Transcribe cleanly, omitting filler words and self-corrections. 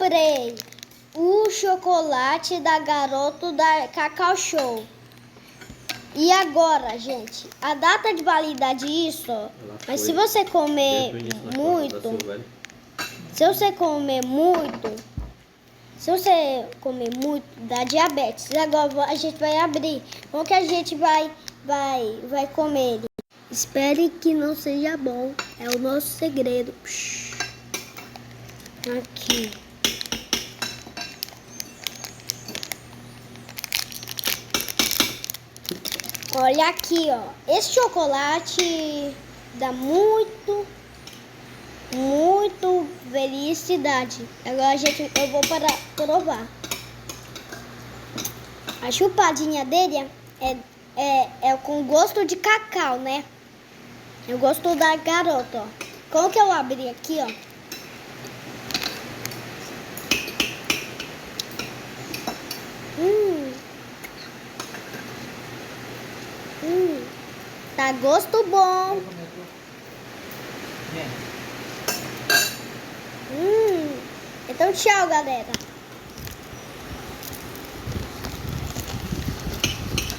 comprei o chocolate da Garoto da Cacau Show. E agora, gente, a data de validade disso, mas se você comer muito, dá diabetes. Agora a gente vai abrir. Como que a gente vai comer ele? Espere que não seja bom. É o nosso segredo. Aqui. Olha aqui, ó. Esse chocolate dá muito felicidade. Agora, eu vou para provar. A chupadinha dele é com gosto de cacau, né? Eu gosto da Garota, ó. Como que eu abri aqui, ó? Tá gosto bom. Então tchau, galera.